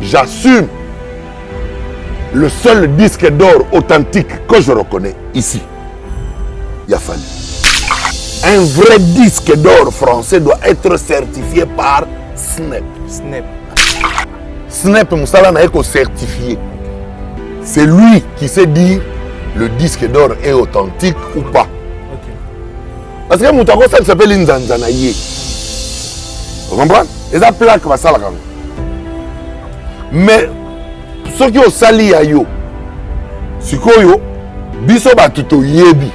j'assume. Le seul disque d'or authentique que je reconnais ici, il a fallu. Un vrai disque d'or français doit être certifié par SNEP. SNEP Moussala n'a été certifié. C'est lui qui sait dire le disque d'or est authentique ou pas. Parce que Moutako, ça s'appelle une Zanzanaye. Vous comprenez? Et ça plaque va ça là quand même. Mais ceux qui ont sali à yo, c'est quoi yo? Biso batuto yebi.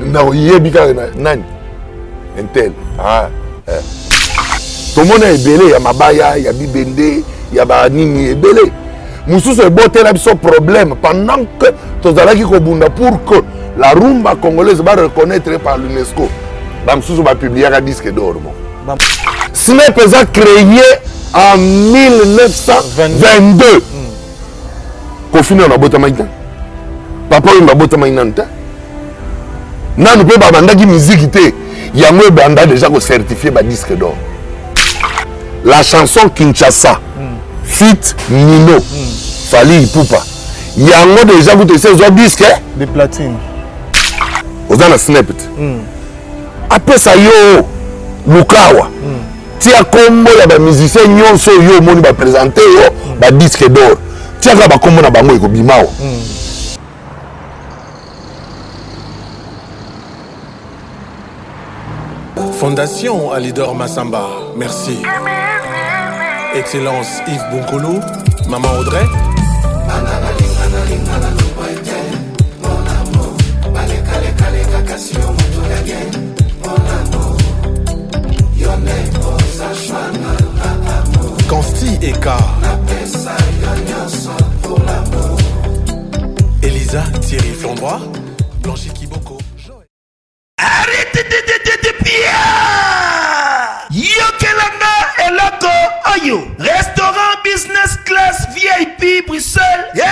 Na yebi ka nani? Intel. Tout le monde est belé, il y a Mabaya, il y a Bibende, il y a Nini est belé. Moussou se botte là son problème pendant que tozala ki kobunda pour que la rumba congolaise va reconnaître par l'UNESCO. Moussou va publier un disque d'or. SNEP a créé en 1922. Confine on a botte maintenant. Papa on a botte maintenant. Non, nous pouvons pas demander musique té. Il y a moi banda déjà ko certifié ba disque d'or. La chanson Kinshasa. Fit Nino. Fali Ipupa. Il y a un déjà vous testé un disque de platine. Vous avez un snap. Après ça yo Lukawa. Tia combo ya ba musicien nyonso yo moni ba présenter yo ba disque d'or. Tia ka ba combo na bango eko bimao. Fondation Alidor Massamba, merci. Excellence Yves Bonkolo, Maman Audrey. Consti Eka. Elisa Thierry Flambois, Blanchi Kiboko. Arrêtez de pia! Yokelanga eloko oyo restaurant business class VIP Bruxelles. Yeah!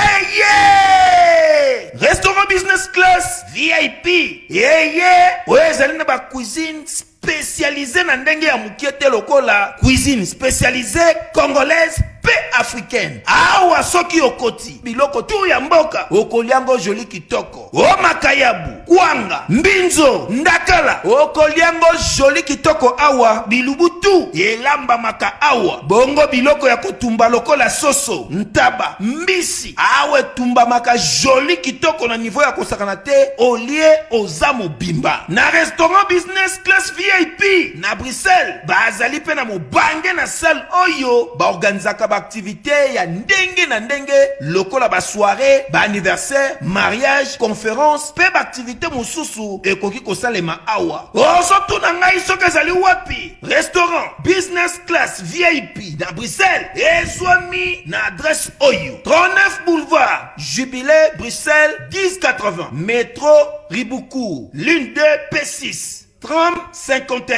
Restaurant business class VIP. Yeah! Ouais, zali na ba cuisine spécialisée na ndenge ya mukiete lokola cuisine spécialisée congolaise pe africaine. Awa soki okoti biloko tu ya mboka okoliango joli kitoko. O makayabu, kwanga, mbinzo, ndakala okoliango joli kitoko awa bilubutu elamba maka awa. Bongo biloko ya kotumba lokola soso, ntaba, mbisi awe tumba maka joli kitoko na niveau ya kosakana te olie ozamo bimba. Na restaurant business class VIP na Bruxelles bazali pe na mobange na salle oyo ba organizaka ba activité ya ndenge na ndenge lokola ba soirée, ba anniversaire, mariage, conférence pe ba activité mosusu ekoki kosalema awa. Osoto na ngai soki ezali wapi? Restaurant business class VIP na Bruxelles ezwami na adresse oyo 39 boulevard Jubilé Bruxelles 1080 métro Riboucourt l'une 2 P6 30 51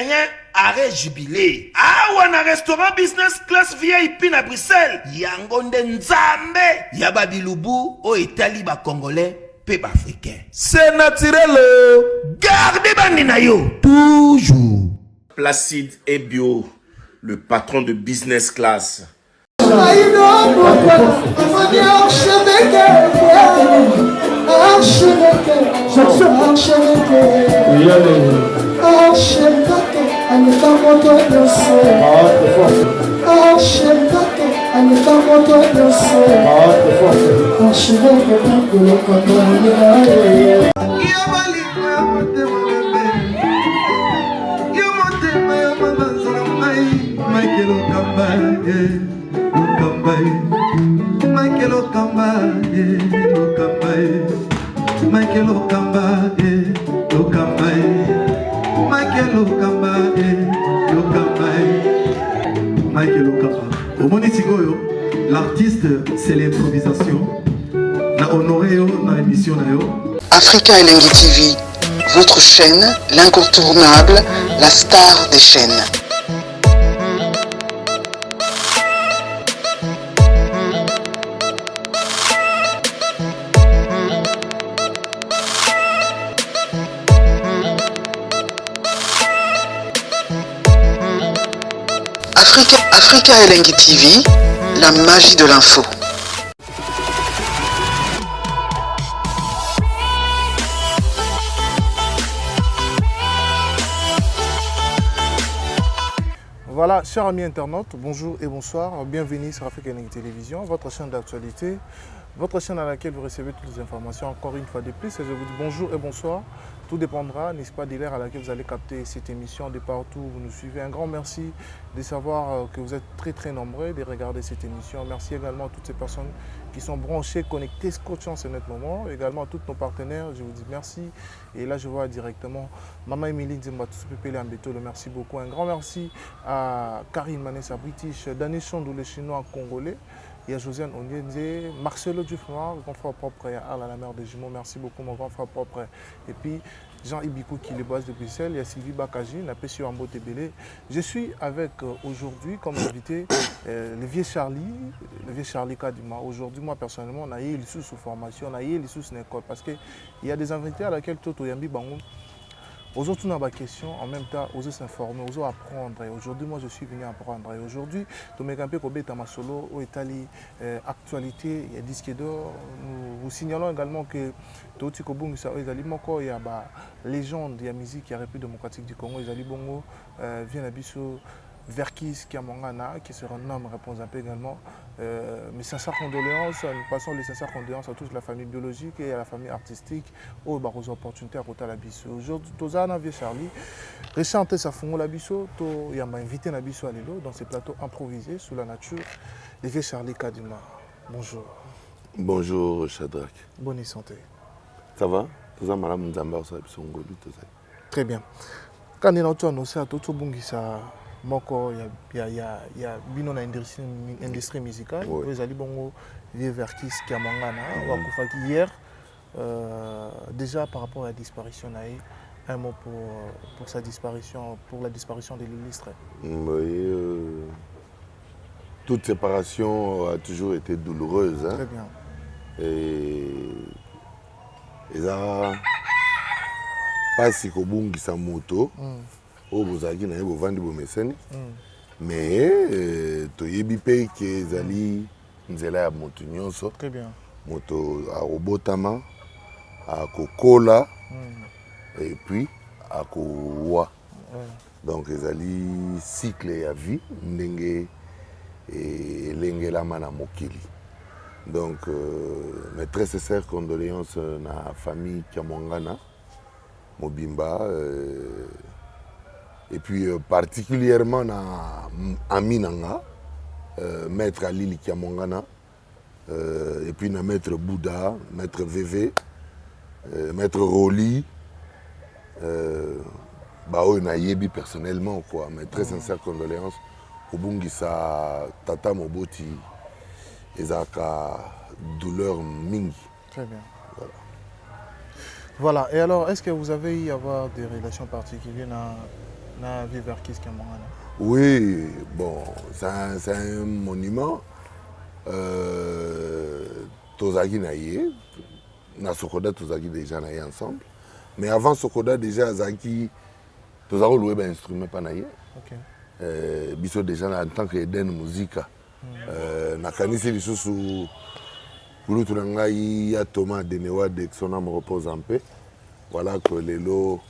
arrêt Jubilé. Awa na restaurant business class VIP na Bruxelles yango nde nzambe ya babilubu o etali ba congolais pe ba africain. C'est naturel. Gardez bandi na yo toujours. Placide et Bio, le patron de business class. L'artiste, c'est l'improvisation. Na honoré na émission na yo. Africa Elengi TV, votre chaîne, l'incontournable, la star des chaînes. Africa Elengi TV, la magie de l'info. Voilà, chers amis internautes, bonjour et bonsoir. Bienvenue sur Africa Elengi Télévision, votre chaîne d'actualité, votre chaîne à laquelle vous recevez toutes les informations encore une fois de plus. Et je vous dis bonjour et bonsoir. Tout dépendra, n'est-ce pas, de l'heure à laquelle vous allez capter cette émission de partout où vous nous suivez. Un grand merci de savoir que vous êtes très nombreux de regarder cette émission. Merci également à toutes ces personnes qui sont branchées, connectées, scotchées en ce moment. Également à tous nos partenaires, je vous dis merci. Et là, je vois directement Maman Émilie Nzemba-Tsupepele Ambeto, merci beaucoup. Un grand merci à Karine Manessa British, Dani Chondou, le chinois congolais. Il y a Josiane Onyenze, Marcelo Dufroy, grand frère propre, et Arla, la mère des jumeaux. Merci beaucoup, mon grand frère propre. Et puis, Jean Ibikou qui est le boss de Bruxelles. Il y a Sylvie Bakaji, la Pessio Ambo Tebele. Je suis avec aujourd'hui, comme invité, le vieux Charlie Kadima. Aujourd'hui, moi, personnellement, on a eu les sous formation, on a eu les sous école. Parce qu'il y a des invités à laquelle Toto Yambi Bango. Aujourd'hui, on a des questions, en même temps, oser s'informer, oser apprendre. Aujourd'hui, moi, je suis venu apprendre. Et aujourd'hui, Tomekampe Kobe Tamasolo, au Italie, actualité, il y a disque d'or. Nous vous signalons également que Toti Kobung, il y a des légendes de la musique qui a République démocratique du Congo, Izali Bongo, vient à Bissau, Verkis Kiamongana, qui se renomme, répond un peu également. Mes sincères condoléances, nous passons les sincères condoléances à toute la famille biologique et à la famille artistique, aux opportunités à côté de la Bissau. Aujourd'hui, Tozana Vieux Charlie, rechanter sa fongo la Bissau, il y a invité la Bissau à l'élo dans ces plateaux improvisés sous la nature. Les Vieux Charlie Kadima. Bonjour. Bonjour Shadrach. Bonne santé. Ça va? Madame Nzamba, très bien. Quand on a annoncé à Toto Bungisa, il y a une industrie musicale. Vous allez bongo les Verkis qui a mangana. Hier, déjà par rapport à la disparition, un mot pour sa disparition, pour la disparition de l'illustre. Oui, toute séparation a toujours été douloureuse. Hein? Très bien. Et ça, pas si Kobungi sa moto. Bozaki na yebo vandi bomeseni mais toyebi pe ke ezali nzela ya moto nyonso très bien moto akobotama akokola et puis akowa donc ezali cycle ya vie ndenge elengelama na mokili donc mes très sincères condoléances na famille Kiamongana mobimba et puis particulièrement na Aminanga, maître Alili Kiamongana, et puis na maître Bouddha, maître VV, maître Roli, na yebi personnellement quoi, mais très sincères condoléances au Bungisa Tata Moboti ezaka douleur mingi. Très bien. Voilà. Et alors, est-ce que vous avez eu à avoir des relations particulières na Verkis Kiamongana? Oui, bon, c'est un monument. Tozaki naïe, na Sokoda Tozaki déjà naïe ensemble. Mais avant Sokoda déjà Zaki, Tozaki loué un instrument pas naïe. Ok. Biso déjà en tant que Eden Musica. Na kanisi biso sous pour tout il y a Thomas Denewa de son âme repose en paix. Voilà que les lots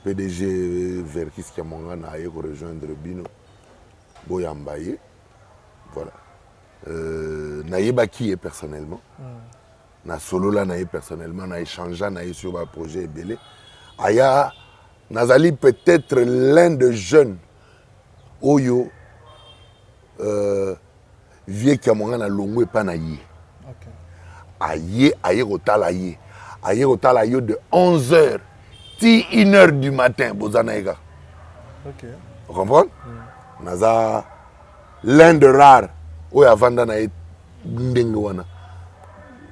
PDG Verkis Kiamongana a rejoindre Bino Boyambaye. Voilà. Naïba qui est personnellement. Na solo là naïe personnellement, na échangé naïe sur un projet belé. Aya Nazali peut-être l'un des jeunes Oyo vieux Kiamongana longo et pas naïe. Aïe rotala aïe de 11h à 1h du matin bozanaïga. Ok. Vous comprenez? Naza l'un de rares où avanda na ndengwana.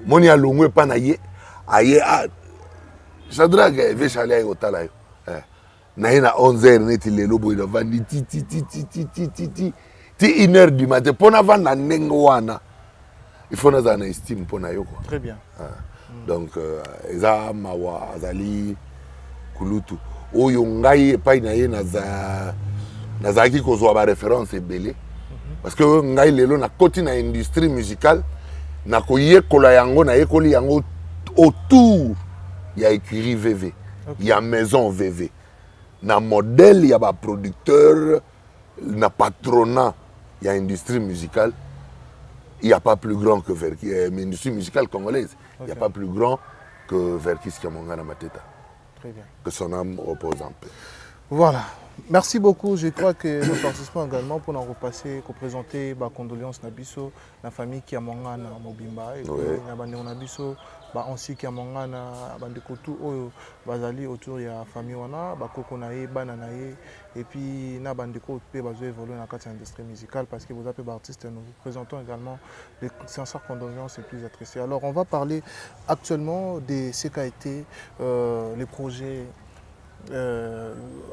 Moni alongwe pa na ye aye Shadrach ve chale aïe rotala yo. Na ye na 11h neti lelo boy vandi ti 1h du matin pona vanda ndengwana. Il faut nous en estime pour nous. Très bien. Donc, eza mawa azali kulutu. Oyo ngai epai na ye nazaki kozwa ba référence ebele. parce que ngai lelo na koti na industrie musicale na koyekola yango na yekoli yango autour ya écurie VV ya maison VV na modèle ya ba producteur na patronat ya industrie musicale. Il n'y a pas plus grand que Verkis, l'industrie musicale congolaise. Il n'y a pas plus grand que Verkis Kiamongana Mateta. Très bien. Que son âme repose en paix. Voilà. Merci beaucoup. Je crois que nos participants également pour nous repasser, pour présenter ma condoléance Nabiso, la famille qui a mangana Mobimba et la bande Nabiso, ainsi qui a mangana bande kotu oyo bazali autour de la famille wana, bakoko nae, bananae et puis na bande ko pe bazo évoluer dans la industrie musicale parce que vous appelez artistes, nous vous présentons également les sincères condoléances et plus attristés. Alors on va parler actuellement de ce qu'a été les projets.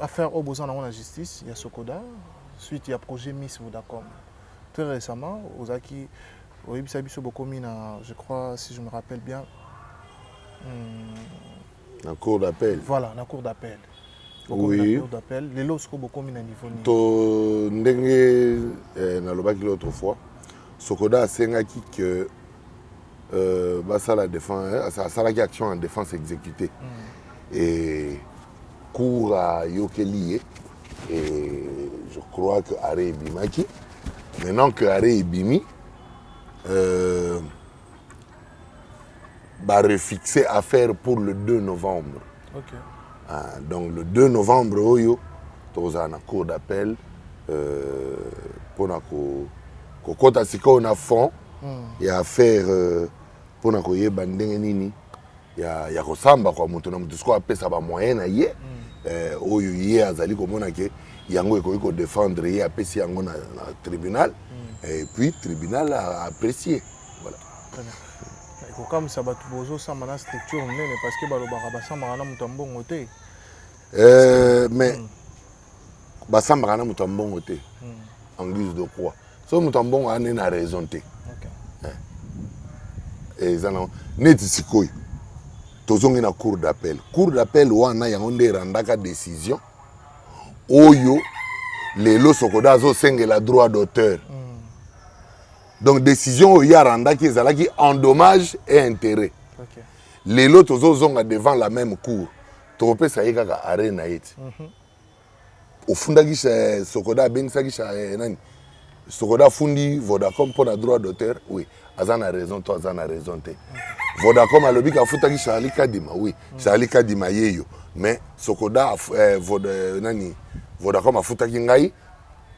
Affaire au besoin dans la justice, il y a Sokoda, suite il y a projet Miss Vodacom. Très récemment, Ozaki, je crois, si je me rappelle bien, en cours d'appel. Voilà, en cours d'appel. Oui. Cours d'appel. Les lots sont beaucoup mis à niveau. To ndenge na lobaki l'autre fois, Sokoda a sengaki que ça la défense, ça la action en défense exécutée. Et cours à Yokeli et je crois que Aré Bimaki. Maintenant que Aré Bimi va refixer affaire pour le 2 novembre. Okay. Donc le 2 novembre, Oyo, tu as un cours d'appel pour qu'on a fond et affaire pour qu'on ait bandé nini. Il y a Rosamba quoi mutu na mutu a pesa ba moyen na ye oyo ye azali komona ke yango ko défendre ye apesi yango na tribunal et puis tribunal a apprécié voilà. Ko comme ça batu bozo sama na structure nene parce que balobaka basamba na mutu mbongo te mais basamba na mutu mbongo te en guise de quoi so mutu mbongo a na raison te et ça non net sikoyo tozongi na cour d'appel. Cour d'appel wana yango nde randaka décision oyo lelo Sokoda zo sengela droit d'auteur. Donc décision oyo ya randaki ezalaki en dommage et intérêt. Okay. Lelo tozozonga devant la même cour. Topesa yeka arena na yeti. Ofundaki Sokoda bengisaki nani? Sokoda fundi Vodacom pour le droit d'auteur. Oui, azana raison, toi azana raison te. Vodacom a lobby qui futaki Charlie Kadima, oui. Charlie Kadima yeyo. Mais Sokoda Vodacom a futaki ngai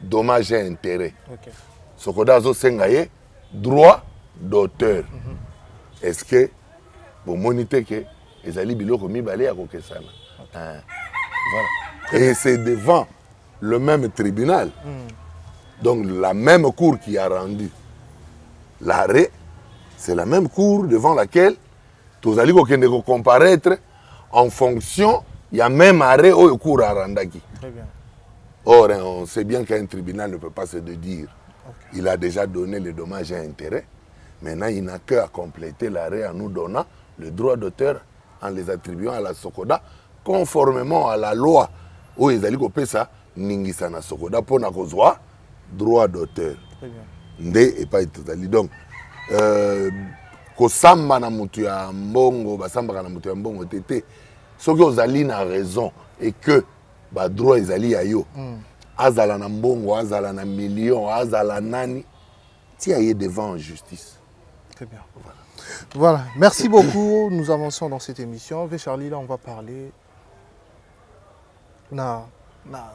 dommage et intérêt. Okay. Sokoda zo sengaye droit d'auteur. Est-ce que vous monitez que les ali biloko mibale ya kokesana. Voilà. Et c'est devant le même tribunal. Donc la même cour qui a rendu l'arrêt, c'est la même cour devant laquelle tous les gens comparaître en fonction, il y a même arrêt au cours à Randaki. Très bien. Or, on sait bien qu'un tribunal ne peut pas se dédire. Okay. Il a déjà donné les dommages et intérêts. Maintenant, il n'a qu'à compléter l'arrêt en nous donnant le droit d'auteur en les attribuant à la Sokoda, conformément à la loi où ils allaient couper ça, Ningisa na Sokoda pour na kozwa droit d'auteur. Très bien. Nde et pas totali. Donc, kosamba na mutu ya mbongo, basamba na mutu ya mbongo tete. Soki ozali na raison et que ba droit ezali ya yo. Azala na mbongo, azala na million, azala nani, tia ye devant en justice. Très bien. Voilà. Merci beaucoup. Nous avançons dans cette émission. Avec Charlie, là, on va parler de la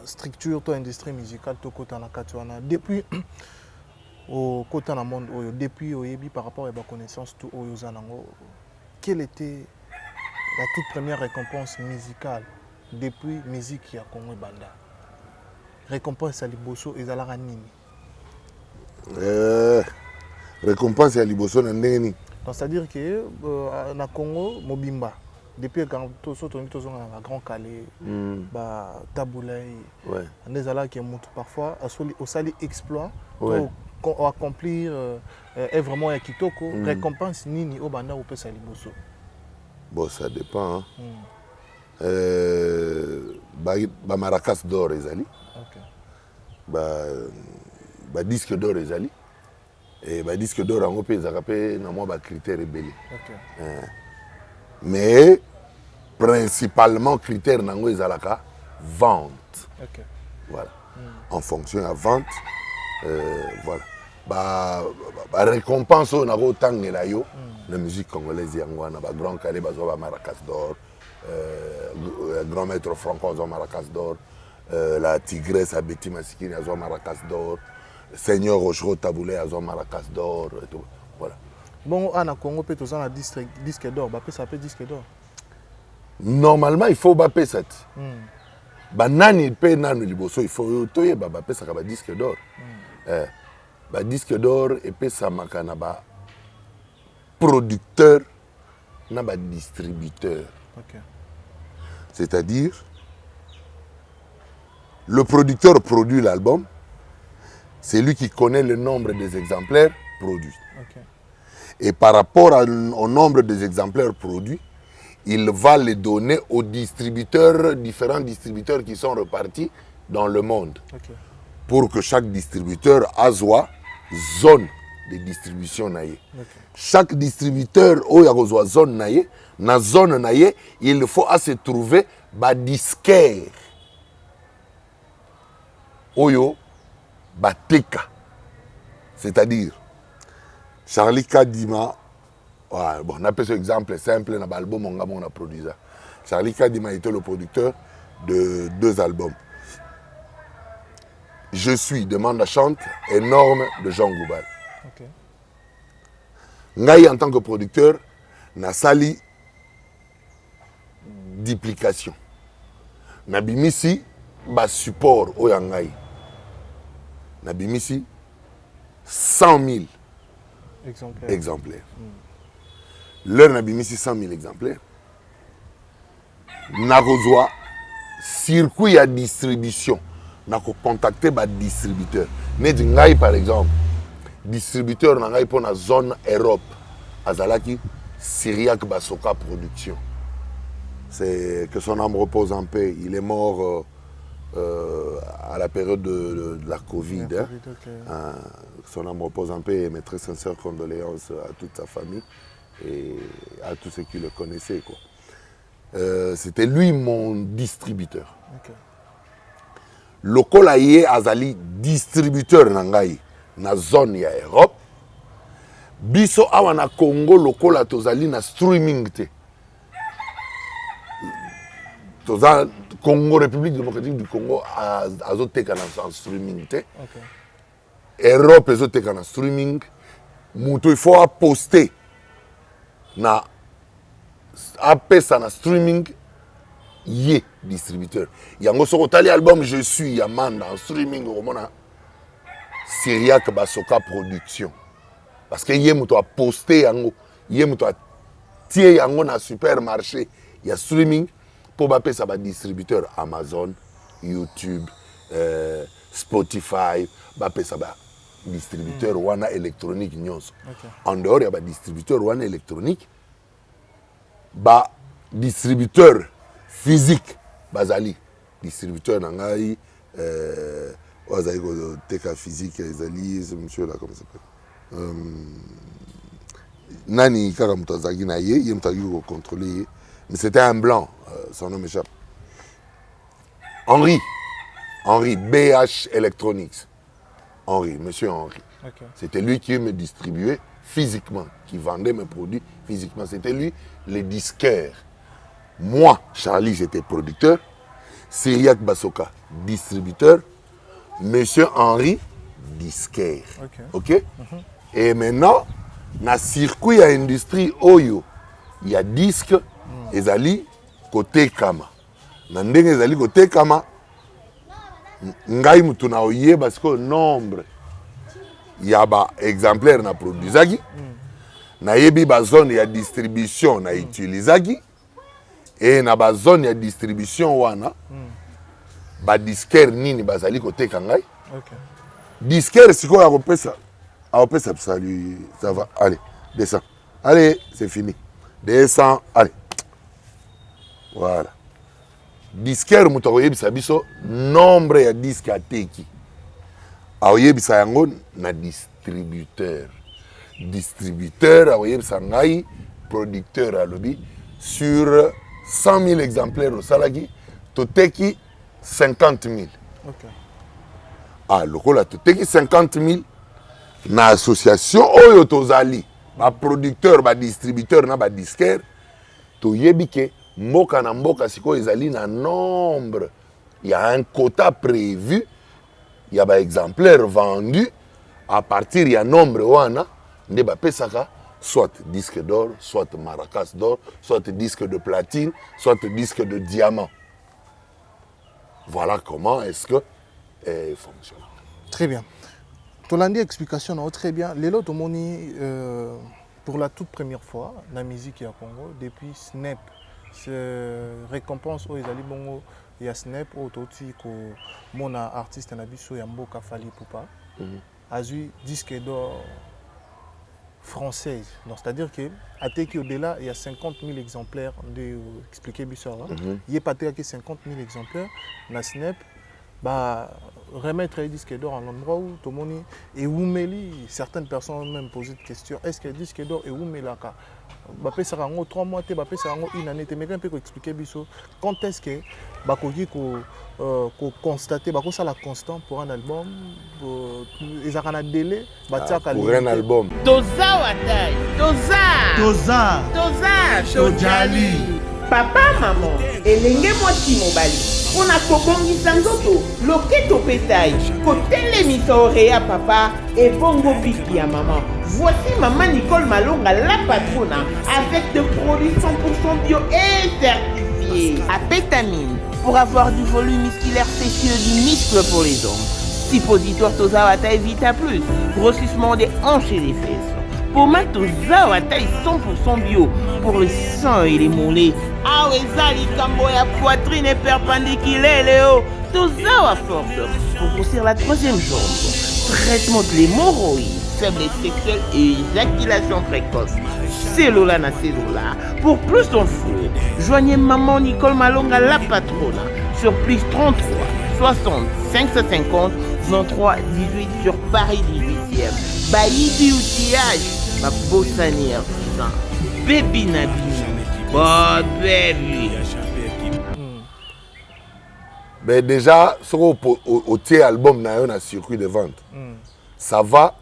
structure de l'industrie musicale depuis au côté du monde, depuis par rapport à la connaissance, quelle était la toute première récompense musicale depuis la musique à Congo Banda? Récompense à Liboso et à Nini. Récompense à Liboso na ndenge. C'est-à-dire que na Congo Mobimba depuis quand on a grand Calais, Taboulay, on est là qui montre parfois au sali exploit pour accomplir vraiment un kitoko récompense nini au banda ou pesa Liboso. Bon, ça dépend. Ba maracas d'or ezali. Okay. Ba disque d'or ezali et disque d'or yango pe ezaka pe na mwa ba critères ebele. Mais principalement critère nango ezalaka vente. Voilà. En fonction de la vente, voilà. Récompense on a autant la musique congolaise yangwana ba grand calé bazoba maracas d'or, grand maître franco azo maracas d'or, la tigresse Abeti Masikini azo maracas d'or, seigneur Rochero Taboulé azo maracas d'or et tout. Voilà. Bon, en Congo peut tous en disque d'or, bah ça peut disque d'or. Normalement il faut baper ça. Banani pe nanu liboso il faut toye baper ça ka disque d'or. Disque d'or et puis ça makana ba producteur na ba distributeur. C'est-à-dire le producteur produit l'album, c'est lui qui connaît le nombre des exemplaires produits. Et par rapport au nombre des exemplaires produits, il va les donner aux distributeurs, différents distributeurs qui sont repartis dans le monde. Pour que chaque distributeur ait zone de distribution naie. Chaque distributeur où il y a zone naie, na zone naie, il faut se trouver ba disquaire. Oyo ba teka. C'est-à-dire Charlie Kadima, bon, on appelle ce exemple simple dans l'album on a produit ça. Charlie Kadima était le producteur de 2 albums. Je suis de Manda Chante, énorme de Jean Goubal. Ngai en tant que producteur, na sali duplication. Nabimisi ba support oya ngai. Nabimisi 100 000 exemplaires. L'heure nabimisi 100 000 exemplaires. Nakozwa circuit à distribution. N'a contacté ba distributeur. Nedi ngai par exemple, distributeur na ngai pour la zone Europe, azalaki Syriac Basoka Production. C'est que son âme repose en paix. Il est mort à la période de la Covid. Son âme repose en paix et mes très sincères condoléances à toute sa famille et à tous ceux qui le connaissaient, quoi. C'était lui mon distributeur. Lokola ye azali distributeur nangai na zone ya Europe. Biso awa na Congo lokola tozali na streaming te. Toza Congo, République démocratique du Congo azoteka na streaming te. Europe ezoteka na streaming. Muto il faut poster na apesa na streaming. Yé distributeur. Yango soko tali album Je suis Yamanda en streaming au mona Syriac Basoka Production. Parce que yé muto a posté yango, yé muto a tie yango na supermarché, il y a streaming pour baper ça ba distributeur Amazon, YouTube, Spotify, baper ça ba distributeur wana électronique nyonso. En dehors il y a ba distributeur wana électronique ba distributeur physique bazali distributeur nangai wazali ko teka physique ezali ce monsieur là comment ça s'appelle nani kaka mtu azaki na ye mtu ko contrôler mais c'était un blanc son nom m'échappe. Henri BH Electronics. Monsieur Henri. C'était lui qui me distribuait physiquement, qui vendait mes produits physiquement. C'était lui le disquaire. Moi, Charlie, j'étais producteur. Syriac Basoka, distributeur. Monsieur Henri, disquaire. Ok? Et maintenant, dans le circuit à industrie Oyo, il y a disque, ezali côté Kama. Dans le ezali côté Kama, ngai mutu na oye parce que nombre, il y a des exemplaires na produisaki. Na yebi ba zone ya distribution na utilisaki. Et na ba zone ya distribution wana ba disquaire nini bazali koteka ngai. Disquaire siko ya kopesa salut, ça va, allez, descends. Allez, c'est fini. Descends, allez. Voilà. Disquaire muto yebisa biso nombre ya disque ateki. aoyebisa yango na distributeur. Distributeur aoyebisa ngai producteur alobi sur 100 000 exemplaires au salagi toteki 50 000. Ok. Ah, lokola toteki 50 000 na association oyo tozali ba producteur, ba distributeur na ba disquaire toyebi ke mboka na mboka siko ezali na nombre, il y a un quota prévu, il y a ba exemplaires vendus à partir ya nombre wana nde ba pesaka soit disque d'or, soit maracas d'or, soit disque de platine, soit disque de diamant. Voilà comment est-ce que fonctionne. Très bien. Tolandi explication non, très bien. Lelo tomoni pour la toute première fois la musique ya Congo depuis Snap. C'est récompense au ezali bongo ya Snap au toti ko mona artiste na biso ya mboka Fally Ipupa. Azui disque d'or française. Donc c'est-à-dire que ateki au-delà il y a 50 000 exemplaires de expliquer biso. Il y a pas que 50 000 exemplaires na Snap. Bah, remettre les disques d'or à l'endroit où tout le monde est oumeli. Certaines personnes ont même posé des questions. Est-ce que le disque d'or est oumelaka? Bapé ça rango 3 mois, bapé ça rango une année. Mais quand on peut expliquer biso, quand est-ce que bakogi ko constater, bako ça la constant pour un album, ils ont un délai, pour un album. Toza watai, toza, tojali. Papa, maman, elenge mwasi mobali. On a kobongisa nzoto, loketo petai, kotele misaore ya papa et bongo pipi à maman. Voici maman Nicole Malonga, la patronne, avec des produits 100% bio et certifiés. À pétamine, pour avoir du volume musculaire spécieux du muscle pour les hommes. Suppositoire Toza Watai Vita Plus, grossissement des hanches et des fesses. Pommade Toza Watai 100% bio pour le sang et les mollets. Ah ouais, ça, les cambo ya poitrine est perpendiculaire, Léo. Toza wa force pour grossir la troisième jambe. Traitement de l'hémorroïde, faiblesse sexuelle et éjaculation précoce. Cellula na cellula. Pour plus d'infos, joignez maman Nicole Malonga, la patronne, sur plus 33 60 550 23 18 sur Paris 18e. Bailli du outillage, ma bossanière, baby Nabi. Oh baby. Mais déjà, sur au album na circuit de vente, ça va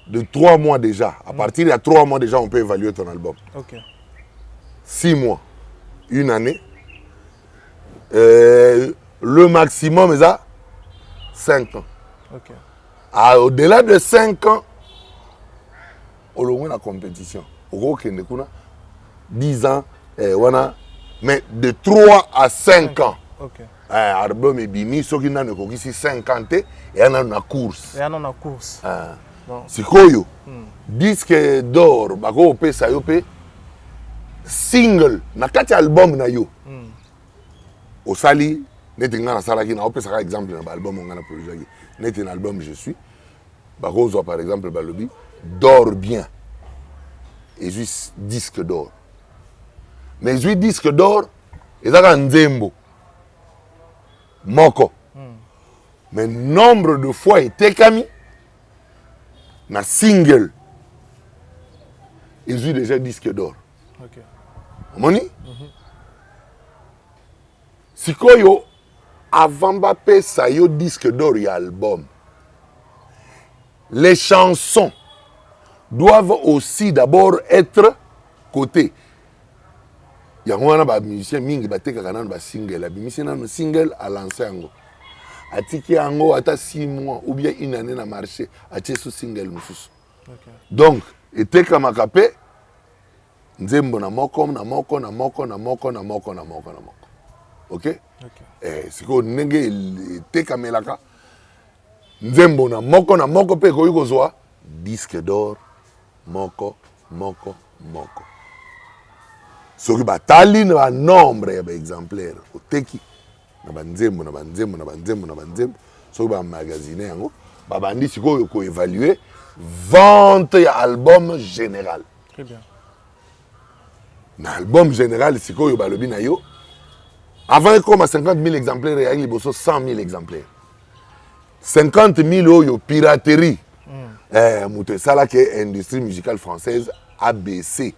de 3 mois déjà. À partir de 3 mois déjà, on peut évaluer ton album. Ok. 6 mois, 1 année. Le maximum est à 5 ans. Ok. Au-delà de 5 ans, on a la compétition. Au 10 ans, mais de 3 à 5 ans. Ok. Album est bimi, ceux qui n'ont pas 50 et il y en a une course. Il y en a une course. C'est quoi? Disque d'or, bako pe sayope single, na kati album na yo. Au sali, neti ngana salaki na ope saka exemple na album ngana produit. Neti un album je suis. Bako zo par exemple balobi dors bien. Et juste disque d'or. Mais juste disque d'or, et ça nzembo. Moko. Mais nombre de fois était kami na single. Ils ont déjà disque d'or. Ok. Moni? Si koyo avant Mbappé ça yo disque d'or y album. Les chansons doivent aussi d'abord être cotées. Il y a un musicien mingi bateka kana ba single, la musicien na single à lancer ango. Atiki ango ata 6 mois ou bien 1 année na marché, atie sous single mususu. Ok. Donc, eteka makape nzembo na moko na moko na moko na moko na moko na moko na moko. OK? OK. Siko ndenge eteka melaka nzembo na moko pe koyi kozwa disque d'or moko moko moko. Soki batali na nombre ya exemplaire oteki na banzembo na banzembo na banzembo na banzembo soki ba magazine yango babandi sikoyo ko évaluer vente ya album général. Très bien. Na album général sikoyo balobi na yo avant comme 50 000 exemplaires et liboso 100 000 exemplaires. 50 000 euros piraterie. Ça là que l'industrie musicale française a baissé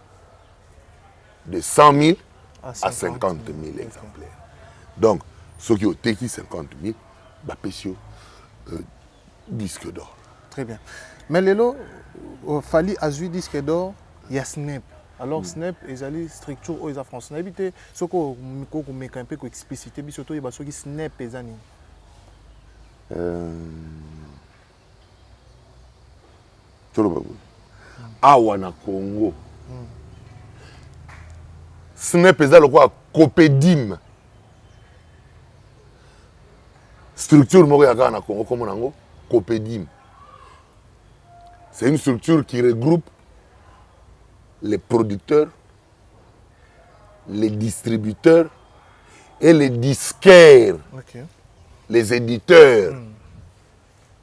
de 100 000 à 50 000 exemplaires. Donc, ceux qui ont été 50 000, bah, pécio, disque d'or. Très bien. Mais Lelo, Fali a eu disque d'or, il y a Snap. Alors, Snap, ils ont une structure où ils ont France. N'habite, ce qu'on met un peu explicité, mais surtout, il y a qui Snap, ils ont. Awa na Congo. Snap, ils ont quoi? Copédim. Structure Moria na Congo, comme on a Copédim. C'est une structure qui regroupe les producteurs, les distributeurs et les disquaires, les éditeurs.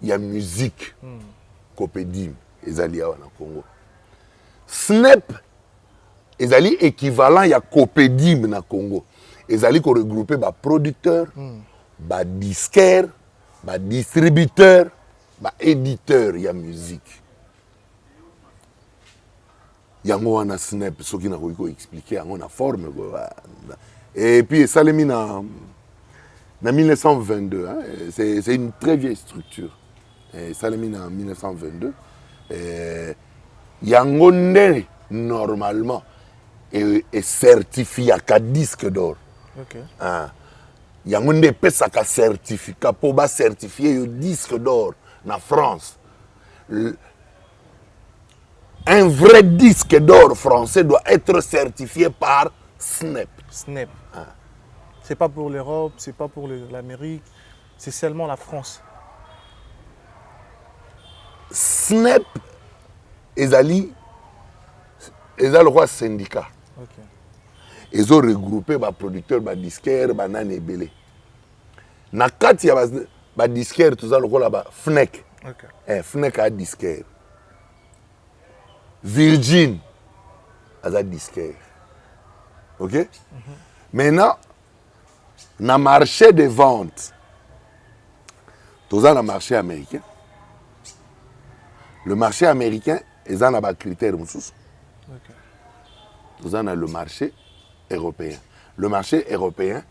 Il y a musique, Copédim, Ezali au Congo. Snap, Ezali équivalent, il y a Copédim na Congo. Ezali qui regroupé les producteurs, les disquaires, les distributeurs, les éditeurs, il y a musique. Yango wana Snap, ce qui n'a pas expliqué, on a forme. Et puis, ça l'a mis en 1922. Hein. C'est une très vieille structure. Ça l'a mis en 1922. Yango normalement est certifié à disque d'or. Yango ne peut pas certificat pour certifier le disque d'or en France. Un vrai disque d'or français doit être certifié par Snap. Snap. C'est pas pour l'Europe, c'est pas pour l'Amérique, c'est seulement la France. Snap, ils ont le roi syndicat. Ils ont regroupé les producteurs, les disquaires, les nanes et belé. Dans le cas il y a des disquaires, tout ça, le roi Fnac. Fnac a disquaire. Virgin a un disquaire. Ok? Maintenant, dans le marché de vente, tout ça dans le marché américain. Le marché américain, ils ont des critères. Tout ça dans le marché européen. Le marché européen,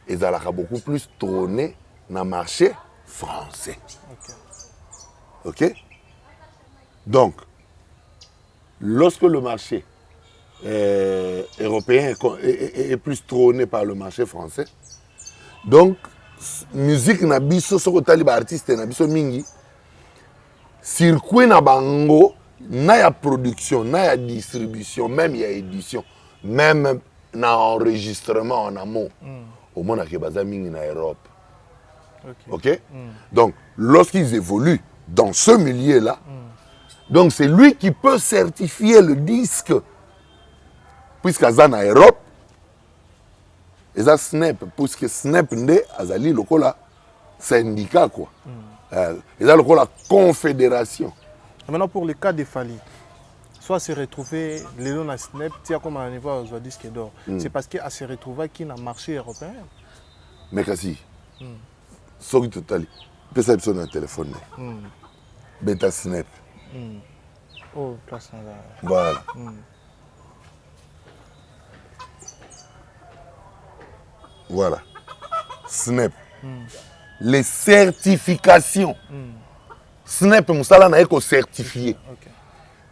ils ont beaucoup plus tourné dans le marché français. Ok? Donc, lorsque le marché européen est plus trôné par le marché français, donc, musique na biso soko tali ba artiste na biso mingi, circuit na bango, na ya production, na ya distribution, même ya édition, même na enregistrement en amont. Au monde qui baza mingi na Europe. Ok? Donc, lorsqu'ils évoluent dans ce milieu-là, donc c'est lui qui peut certifier le disque. Puisqu'il y a en Europe, il y a Snap. Puisque Snap est azali lokola syndicat quoi. Il y a lokola confédération. Maintenant pour le cas de Fali, soit se retrouver les noms à Snap, tiens comme un niveau au disque d'or. C'est parce qu'il a se retrouvé qui dans le marché européen. Mais kasi, ce qui total, peut ça sur un téléphone. Beta Snap. Oh, place là. Voilà. Voilà. Snap. Les certifications. Snap, Moussala n'a pas certifié.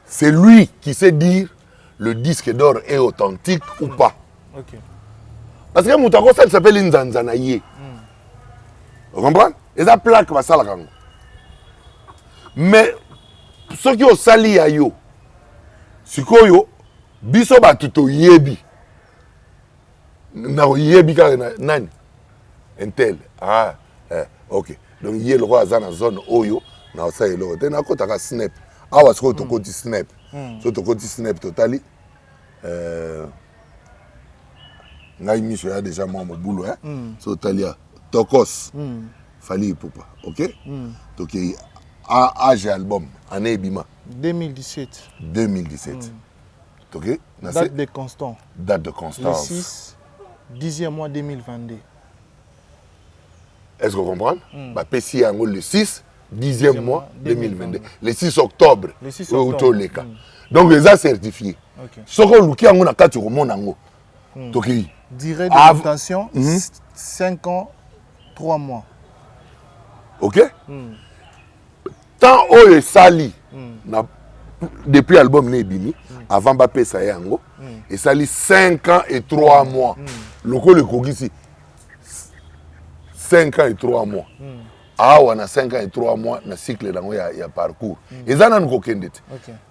C'est lui qui sait dire le disque d'or est authentique ou pas. Parce que Moutako, ça s'appelle une Zanzanaye. Vous comprenez? Et ça plaque va ça la gang. Mais ceux qui ont sali à yo, c'est quoi yo? Biso batuto yebi. Na yebi ka nani? Intel. Ah, ok. Donc il y a le roi dans la zone oyo, na ça est là. T'es na kota ka Snap. Ah ouais, c'est quoi tu Snap? So to koti Snap totali. Ngai mi ya déjà moi mon boulot hein. So talia Tokos. Fali Poupa, ok? Donc âge album année Bima 2017. 2017. Ok? Date de Constant. Date de Constance. Le 6, 10e mois 2022. Est-ce que vous comprenez? Pessi yango le 6, 10e mois 2022. Le 6 octobre. Le 6 octobre. Donc, les a certifiés. Ce que vous avez na kati komona ngo. Toki. Durée de détention 5 ans 3 mois. OK? Tant oyo sali depuis l'album Nebimi avant Mbappé ça yango et sali 5 ans et 3 mois. Loko le kogisi 5 ans et 3 mois. Ah, on a 5 ans et 3 mois dans le cycle il y a parcours. Et ça n'a pas de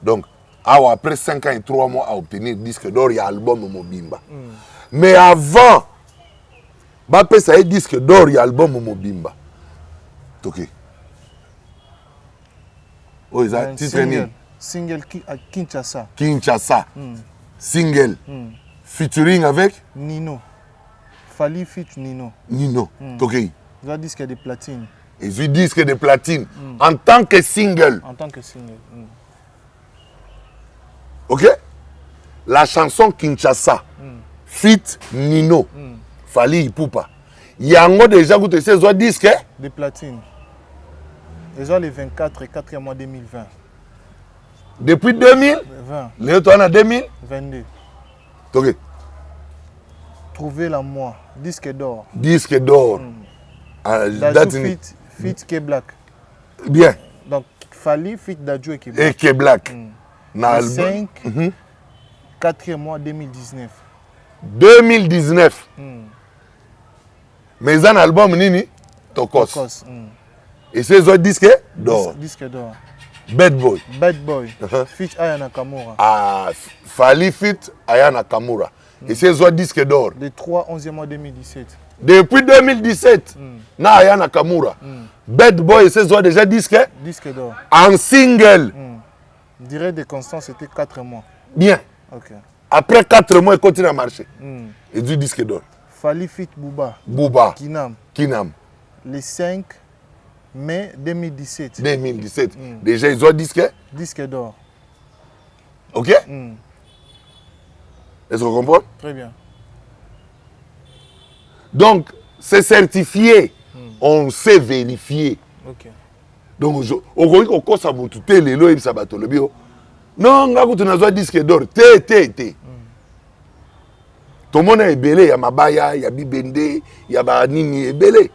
donc, après 5 ans et 3 mois à obtenir disque d'or, il y a l'album Mobimba. Mais avant, Mbappé ça y est disque d'or, il y a l'album Mobimba. Ok. Oh, ils ont titre single à Kinshasa. Kinshasa. Single. Featuring avec Nino. Fali fit Nino. Nino. Ok. Ils ont disque de platine. Ils ont disque de platine en tant que single. En tant que single. Ok? La chanson Kinshasa. Fit Nino. Fali Ipupa. Il y a déjà goûté ces autres disques de platine. Ils ont les 24 et 4e mois 2020. Depuis 2020. Les autres en 2022. Ok. Trouver la moi. Disque d'or. Disque d'or. Dadju fit K-Black. Bien. Donc, Fali fit Dadju et K-Black. Et K-Black. 5, 4e mois 2019. 2019. Mais un album nini Tokos. Et c'est autres disques d'or. Disque d'or. Bad Boy. Bad Boy. Fit Aya Nakamura. Ah, Fali fit Aya Nakamura. Et c'est autres disques d'or. Le 3 11e mois 2017. Depuis 2017, na Aya Nakamura. Bad Boy et c'est autres déjà disques d'or. En single. Durée de constance c'était 4 mois. Bien. Ok. Après 4 mois, il continue à marcher. Et du disque d'or. Fali fit Bouba. Bouba. Kinam. Le 5 mai 2017. 2017. Déjà, ils ont disque d'or. Ok? Est-ce que vous comprenez? Très bien. Donc, c'est certifié. On sait vérifier. Ok. Donc, on peut ça tout les lois et ça va le bio. Non, on a un disque d'or. T. Tout le monde est belé. Il y a Mabaya, il y a Bibende, il y a Banini est belé.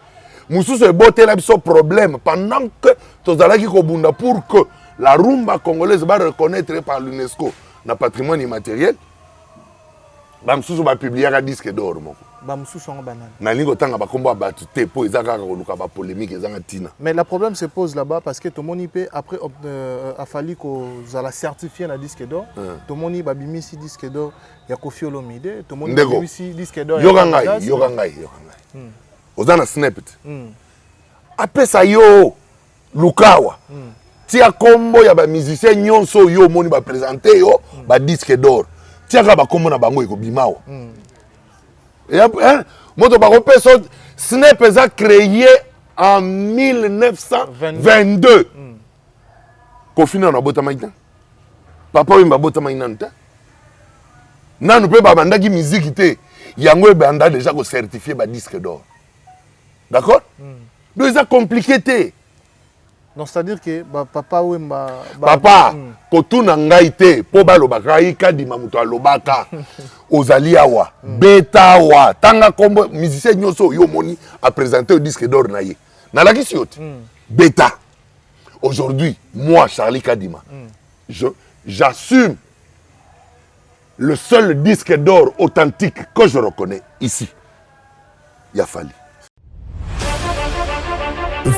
Moussou se botte là, ce problème. Pendant que tous les gens qui pour que la rumba congolaise va reconnaître par l'UNESCO le patrimoine immatériel, Moussou va publier un disque d'or. Mais le problème se pose là-bas parce que tout le monde peut après a fallu qu'on a certifié un disque d'or. Tout le monde a mis ici disque d'or. Il y a Kofi Olomide. Tout le monde a mis ici disque d'or. Yogangai. Ozana Snapchat. Après ça yo Lukawa. Tia kombo ya ba musicien nyonso yo moni ba présenter yo ba disque d'or. Tia ka ba kombo na bango eko bimawa. Et après, moto ba personne Snap a créé en 1922. Kofi na bota maïta. Papa wimba bota maïnanta. Na nous peut ba bandaki musique té. Yango e banda déjà ko certifier ba disque d'or. D'accord? Donc c'est compliqué. Donc c'est-à-dire que papa wimba papa kotuna ngai te po balobaka ikadima muto alobaka ozali awa beta wa tanga kombo musicien nyoso yo moni a présenté au disque d'or na ye na la kisiote beta aujourd'hui moi Charlie Kadima j'assume le seul disque d'or authentique que je reconnais ici Yafali.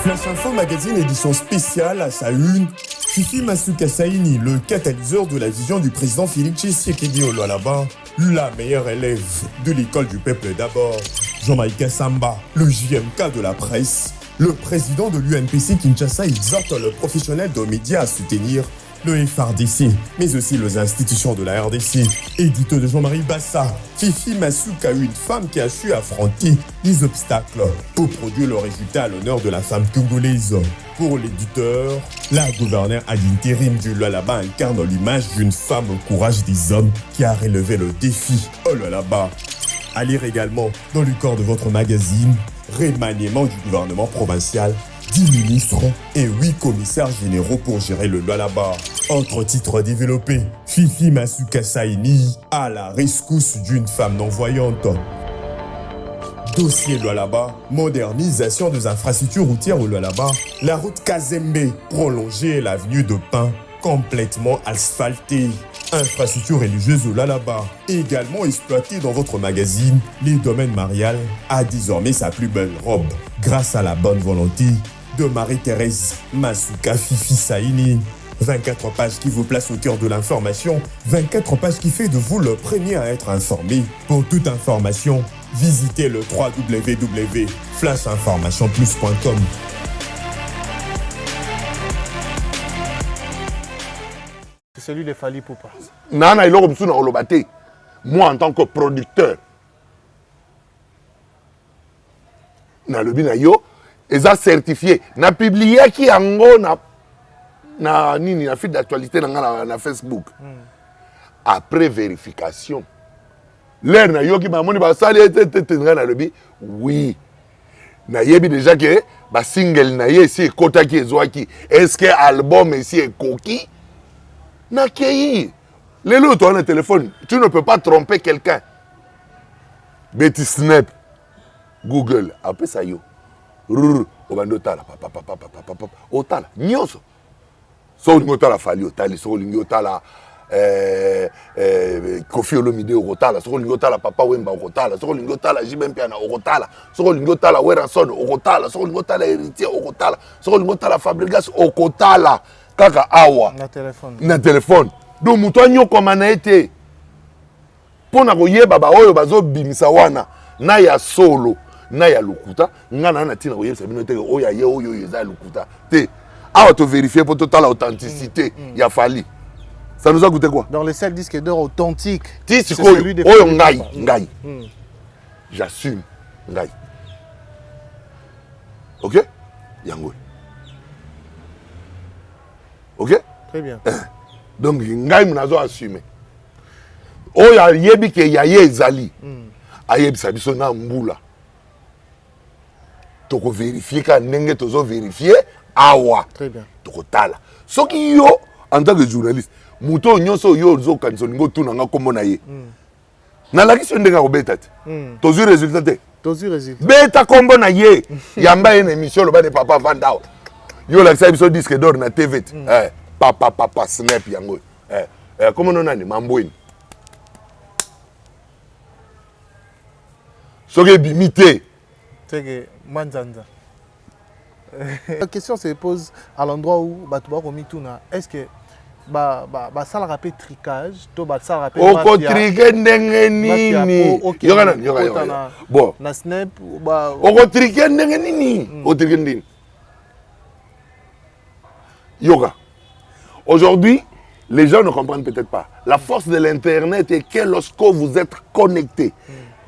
Flash Info Magazine édition spéciale à sa une. Fifi Masuka Saini, le catalyseur de la vision du président Félix Tshisekedi Olualaba, la meilleure élève de l'école du peuple d'abord. Jean-Michel Samba, le JMK de la presse. Le président de l'UNPC Kinshasa exhorte le professionnel de médias à soutenir le FRDC, mais aussi les institutions de la RDC. Édito de Jean-Marie Bassa, Fifi Masuka, une femme qui a su affronter les obstacles pour produire le résultat à l'honneur de la femme congolaise. Pour l'éditeur, la gouverneure ad intérim du Lualaba incarne l'image d'une femme au courage des hommes qui a relevé le défi. Oh Lualaba. À lire également dans le corps de votre magazine, remaniement du gouvernement provincial, 10 ministres et 8 commissaires généraux pour gérer le Lualaba. Autre titre développé, Fifi Masuka Saini à la rescousse d'une femme non-voyante. Dossier Lualaba, modernisation des infrastructures routières au Lualaba, la route Kazembe, prolongée l'avenue de Pin, complètement asphaltée. Infrastructure religieuse au Lualaba, également exploitée dans votre magazine, les domaines marial a désormais sa plus belle robe, grâce à la bonne volonté de Marie-Thérèse Masuka Fifi Saini. 24 pages qui vous placent au cœur de l'information, 24 pages qui fait de vous le premier à être informé. Pour toute information, visitez le www.flashinformationplus.com. C'est celui de Fali Poupa. Nana iloko msuna olobate. Moi en tant que producteur, na lobi na yo, eza certifié. Na publié ki yango na nini na fil d'actualité na Facebook. Après vérification. L'air na yo ki ba moni ba sali nga na lobi. Oui. Na yebi déjà que ba single na ye si kota ki ezwaki. Est-ce que album ici est coquille? Na kei. Les lots on a un téléphone, tu ne peux pas tromper quelqu'un. Betty Snap, Google, après ça yo. Obando tala papa otala nyoso. So lingo tala fali otali, so lingo tala Kofi Olomide otala, so lingo tala Papa Wemba otala, so lingo tala Jibem Piana otala, so lingo tala Weranson otala, so lingo tala Héritier otala, so lingo tala Fabregas otala. Kaka awa na téléphone donc muto anyoko mana ete pona koyeba ba oyo bazo bimisa wana na ya solo na ya lukuta ngana na tina koyeba bino te oya ye oyo eza lukuta te awa to vérifier pour total authenticité ya Fali. Ça nous a coûté quoi? Dans les 7 disques d'or authentiques. C'est celui de oyo ngai. J'assume ngai. OK? Yango. OK? Très bien. Donc, ngai munazo assumer. Oya yebi ke yaye ezali. Ayebi sabiso na mbula. Toko vérifier ka ndenge tozo vérifier awa. Très bien. Toko tala. Soki yo en tant que journaliste, muto nyonso yo zo kanso ngo tuna nga kombo na ye. Na la question ndenge ko beta te. Tozu résultat te. Tozu résultat. Beta kombo na ye. Yamba une émission lo ba de papa Vandao. Yo la ça episode disque d'or na TV. Papa snap yango. Comment on a ni mambweni. Soge bimité. C'est que manzanza. La question se pose à l'endroit où Batouba Romituna. Est-ce que ça le rappelle tricage, to ça le rappelle oko triquer ndenge nini. Yoga. Bon. Na snap oko triquer ndenge nini. O triquer ndenge. Yoga. Aujourd'hui, les gens ne comprennent peut-être pas. La force de l'Internet est que lorsque vous êtes connecté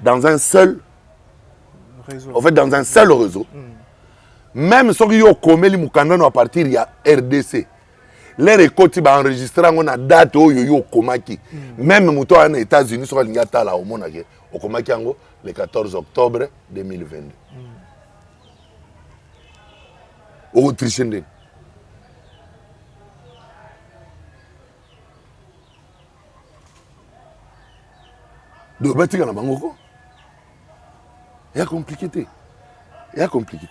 dans un seul réseau, en fait, dans un seul réseau, même si vous avez à partir de RDC, les récoltes sont enregistrées en date où vous avez même si vous êtes aux États-Unis, vous avez le 14 octobre 2022. Vous avez donc, il y a compliqué. Il y a compliqué.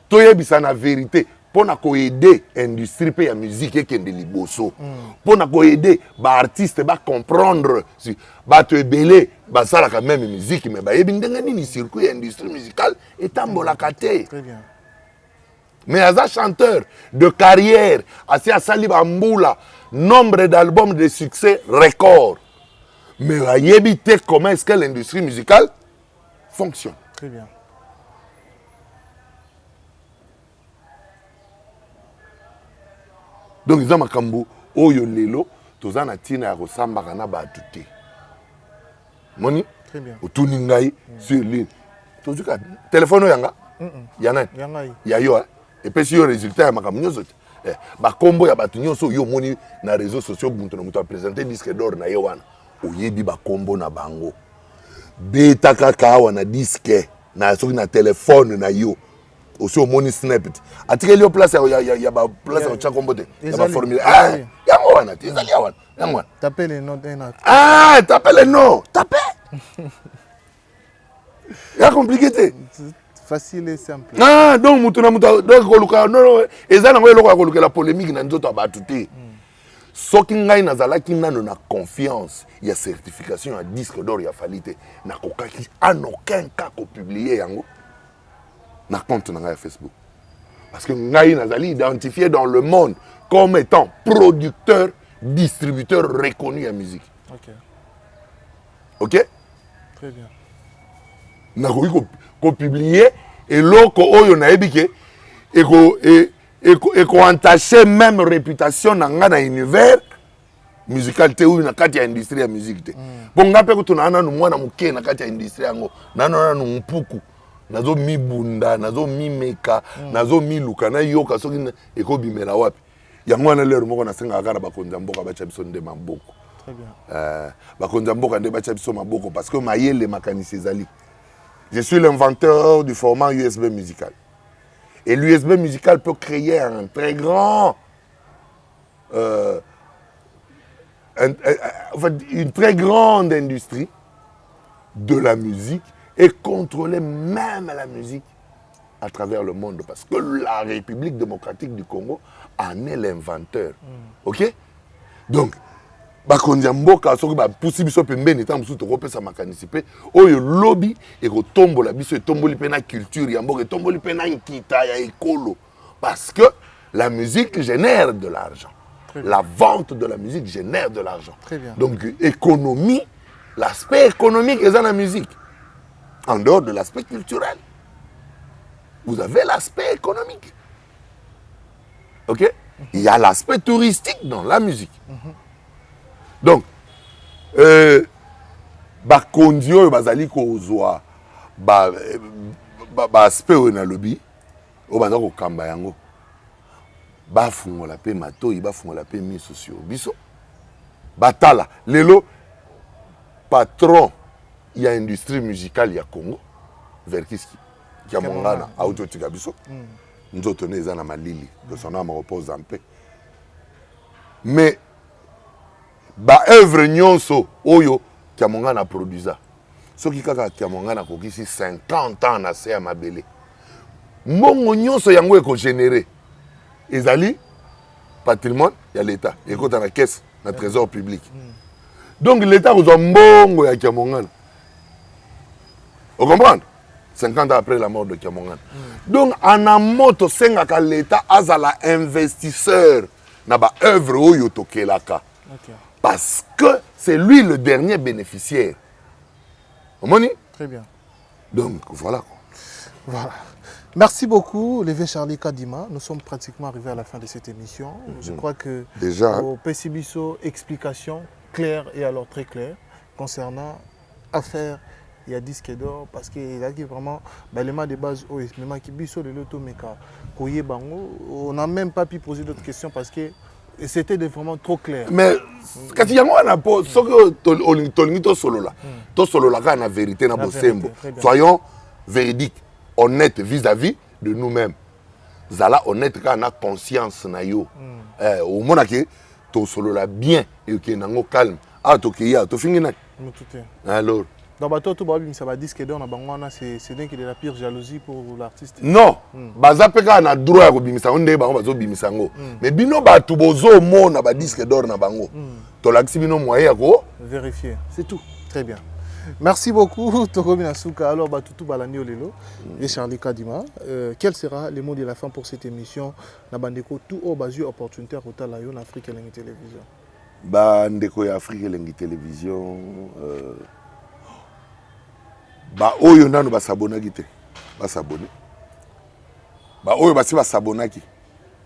Tout est la vérité. Pour aider l'industrie de la musique et de liboso. Pour aider les artistes à comprendre si tu es belé, ça la même musique, mais il y a un circuit industrie musicale et tambolakate. Très bien. Mais il y a un chanteur de carrière, assez à Sali Bamboula, nombre d'albums de succès record. Mais éviter comment est-ce que l'industrie musicale fonctionne. Très bien. Donc, ils ont makambo, oyo lelo, tous en atina à ressemble à batute. Moni? Très bien. Au tuningai sur l'île. Tout ce téléphone yanga? Yana? Yayo, et puis si le résultat est makambo nyosot. Ba combo ya batu nyonso yo moni na réseaux sociaux buntu na mutu a présenté disque d'or na yewana. Oyebi ba combo na bango. Beta kaka wana disque na soki na téléphone na yo aussi au moni snap atikeli yo place ya ba place ya chakombo te ya ba formule yango wana te ezali wana yango wana taper les noms d'un autre taper les noms taper ya compliqué te facile et simple donc mutu na mutu donc koluka non ezana ngo eloko ya koluka la polémique na nzoto abatu te soki ngai nazalaki nano na confiance ya certification ya disque d'or ya falite na kokaki en aucun cas ko publier yango na compte na ngai ya Facebook parce que ngai nazali identifié dans le monde comme étant producteur distributeur reconnu à musique. OK très bien na ko publier et loko oyo na ebike et qu'on entaché même réputation dans l'univers musical te ou na kati ya industrie ya musique te bon ngape ko tuna na mwana muke na kati ya industrie yango na mpuku nazo mibunda nazo mimeka nazo miluka na yoka soki eko bimela wapi yango na lero moko na senga kaka bakonza mboka bacha biso nde maboko très bien bakonza mboka nde bacha biso maboko parce que mayele makanisi ezali je suis l'inventeur du format USB musical. Et l'USB musical peut créer un très grand, une très grande industrie de la musique et contrôler même la musique à travers le monde. Parce que la République démocratique du Congo en est l'inventeur. OK? Donc, bakondiamboka soki ba pusi biso pembeni ta musu to kopesa makanisi pe oyo lobby e ko tombola biso etomboli pe na culture ya mboka etomboli pe na nkita ya ekolo parce que la musique génère de l'argent. La vente de la musique génère de l'argent. Donc économie, l'aspect économique est dans la musique. En dehors de l'aspect culturel. Vous avez l'aspect économique. OK? Il y a l'aspect touristique dans la musique. Donc, bakondi oyo bazali kozwa aspect oyo na lobby oyo baza kokamba yango bafungola pe matoyi bafungola pe miso sur biso batala lelo patron ya industrie musicale ya Congo Verkiski kia mongana autotika biso nzoto ne eza na malili que son âme repose en paix mais ba œuvre nyonso oyo Kiamonga na produisa soki kaka Kiamonga na kokisi 50 ans na se ya mabele mbongo nyonso yango eko générer ezali patrimoine ya l'état ekota na caisse na trésor public donc l'état kozwa mbongo ya Kiamonga vous comprenez 50 ans après la mort de Kiamonga donc en amoto sengaka l'état azala investisseur na ba œuvre oyo tokelaka parce que c'est lui le dernier bénéficiaire. Omoni? Très bien. Donc, voilà. Voilà. Merci beaucoup, Levé Charlie Kadima. Nous sommes pratiquement arrivés à la fin de cette émission. Je crois que déjà au PCBiso, explication claire et alors très claire concernant affaire il y a disque d'or parce qu'il a dit vraiment l'élément de base l'élément qui biso de l'automeka koye bango on n'a même pas pu poser d'autres questions parce que c'était vraiment trop clair. Mais quand il y a un po soki tolingi to solola ka na vérité na bosembo. Soyons véridiques, honnêtes vis-à-vis de nous-mêmes. Zala honnête ka na conscience na yo. Au mona ke to solola bien et que nango calme. Ah to ke ya to fingi na. Alors dans bateau tout babi ça va disque d'or na bangwana c'est dingue de la pire jalousie pour l'artiste. Non, baza peka na droit ko bimisa onde bango bazo bimisa ngo. Mais bino batu bozo mona ba disque d'or na bango. To laksi bino moyen ko vérifier. C'est tout. Très bien. Merci beaucoup Tokomi Nasuka. Alors batutu balandi olelo et Charlie Kadima. Quel sera le mot de la fin pour cette émission na bandeko tout au basu opportunité rotala yo na Afrique Elengi Télévision. Bandeko ya Afrique Elengi Télévision ba oyo nanu basabonaki te basabone ba oyo basi basabonaki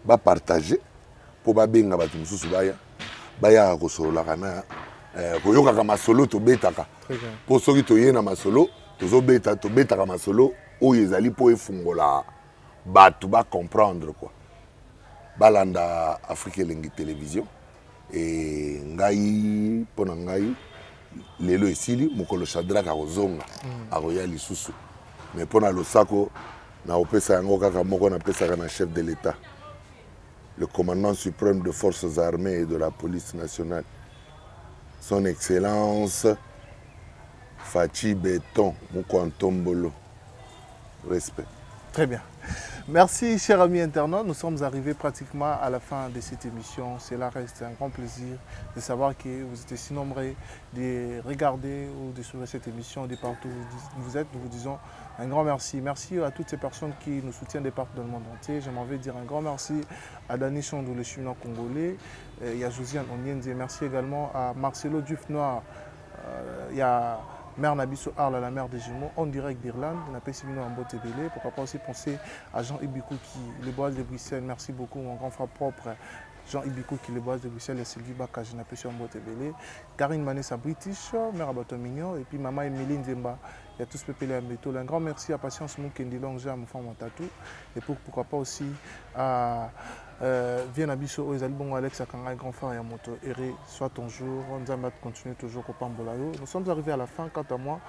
ba partager po babenga batu mususu baya kosolola na koyoka masolo to betaka po soki toye na masolo tobetaka masolo oyo ezali po efungola batu ba comprendre quoi balanda Afrique Elengi Télévision et ngai pona ngai lelo esili mokolo Shadraka kozonga akoya lisusu mais pour le Sako, na opesa yango kaka moko na pesa na chef de l'État, le commandant suprême des forces armées et de la police nationale, son excellence Fachi Béton Mukwantombolo. Respect. Très bien. Merci, chers amis internautes. Nous sommes arrivés pratiquement à la fin de cette émission. Cela reste un grand plaisir de savoir que vous êtes si nombreux de regarder ou de suivre cette émission de partout où vous êtes. Nous vous disons un grand merci. Merci à toutes ces personnes qui nous soutiennent de partout dans le monde entier. J'aimerais dire un grand merci à Dani Chondou, le chinois congolais. Il y a Josiane Onyenze. Merci également à Marcelo Dufnoir. Il y a Mère Nabiso Arla, la mère des jumeaux, en direct d'Irlande. On a Pessibino en beauté belé. Pourquoi pas aussi penser à Jean Ibikou qui les bois de Bruxelles. Merci beaucoup, mon grand frère propre. Jean Ibikou qui les bois de Bruxelles et Sylvie Baka, je n'ai pas su en beauté belé. Karine Manessa British, mère Abato Mignon. Et puis maman Emeline Zemba. Il y a tous pépélé à Méto. Un grand merci à Patience Moukendi Longe, à mon frère Montatou. Et pourquoi pas aussi à Viens Abisso, Ezali Bon Alex Akanga, grand frère et à Moto. Eré, soit ton jour. On va continuer toujours au Pambolayo. Nous sommes arrivés à la fin. Quant à moi,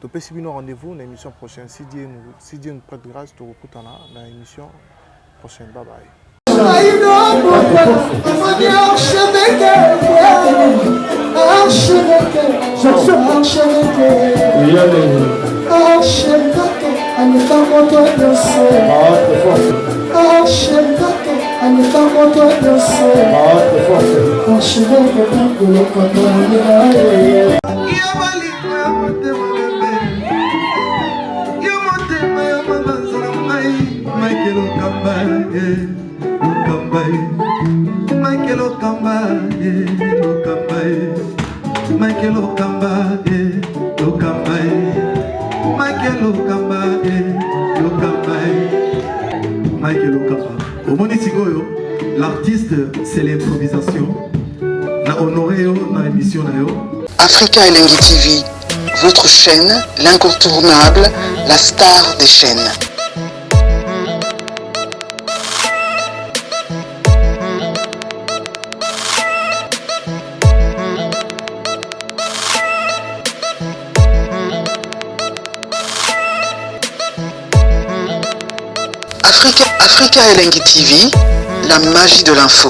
tu peux suivre nos rendez-vous dans l'émission prochaine. Si Dieu nous prête grâce, tu recoutes dans l'émission prochaine. Bye bye. L'artiste, c'est l'improvisation. Na honoré na émission na yo. Africa Elengi TV, votre chaîne, l'incontournable, la star des chaînes. Africa Elengi TV, la magie de l'info.